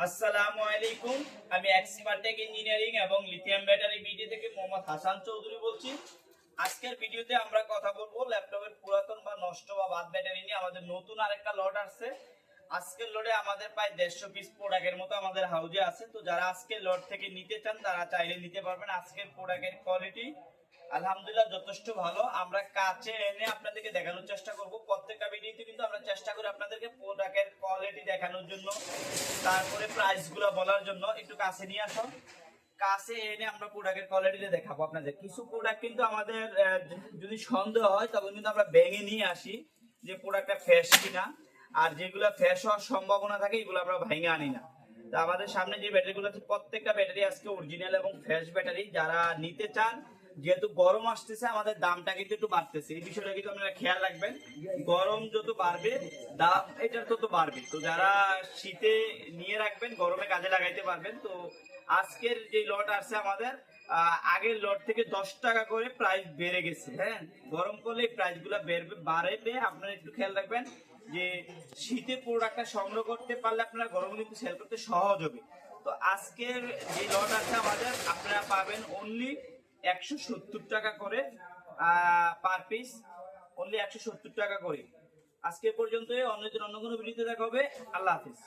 আসসালামু আলাইকুম। আমি এক্সপার্টেক ইঞ্জিনিয়ারিং এবং লিথিয়াম ব্যাটারি বিডি থেকে মোহাম্মদ হাসান চৌধুরী বলছি। আজকের ভিডিওতে আমরা কথা বলবো ল্যাপটপের পুরাতন বা নষ্ট বা বাদ ব্যাটারি নিয়ে। আমাদের নতুন আরেকটা লট আসছে। আজকের লটে আমাদের প্রায় 150 পিস প্রোডাক্টের মতো আমাদের হাউজে আছে। তো যারা আজকের লট থেকে নিতে চান তারা চাইলে নিতে পারবেন। আজকের প্রোডাক্টের কোয়ালিটি আলহামদুলিল্লাহ যথেষ্ট ভালো। আমরা কাছে এনে আপনাদেরকে দেখানোর চেষ্টা করব। প্রত্যেকটা ভিডিওতে কিন্তু আমরা চেষ্টা করি আপনাদেরকে প্রোডাক্টের কোয়ালিটি দেখানোর জন্য, তারপরে প্রাইসগুলো বলার জন্য। একটু কাছে নিয়ে আসো, কাছে এনে আমরা প্রোডাক্টের কোয়ালিটিটা দেখাবো আপনাদের। কিছু প্রোডাক্ট কিন্তু আমাদের যদি সন্দেহ হয় তখন কিন্তু আমরা ভেঙে নিয়ে আসি যে প্রোডাক্টটা ফ্রেশ কিনা, আর যেগুলো ফ্রেশ হওয়ার সম্ভাবনা থাকে এগুলো আমরা ভেঙে আনি না। তো আমাদের সামনে যে ব্যাটারিগুলো আছে প্রত্যেকটা ব্যাটারি আজকে অরিজিনাল এবং ফ্রেশ ব্যাটারি। যারা নিতে চান, যেহেতু গরম আসতেছে আমাদের দামটা কিন্তু একটু বাড়তেছে, এই বিষয়টা কিন্তু আপনারা খেয়াল রাখবেন। গরম যত বাড়বে দাম এটার তত বাড়বে। তো যারা শীতে নিয়ে রাখবেন, গরমে কাজে লাগাইতে পারবেন। তো আজকের যে লট আসছে আমাদের আগের লট থেকে 10 টাকা করে প্রাইস বেড়ে গেছে। হ্যাঁ, গরম করলে প্রাইস গুলা বাড়বে। আপনারা একটু খেয়াল রাখবেন যে শীতে প্রোডাক্টটা সংগ্রহ করতে পারলে আপনারা গরমে কিন্তু সেল করতে সহজ হবে। তো আজকের যে লট আছে আমাদের আপনারা পাবেন অনলি 170 টাকা করে পার পিস, অনলি 170 টাকা করে। আজকে পর্যন্ত অন্য কোনো ভিডিওতে দেখা হবে। আল্লাহ হাফিজ।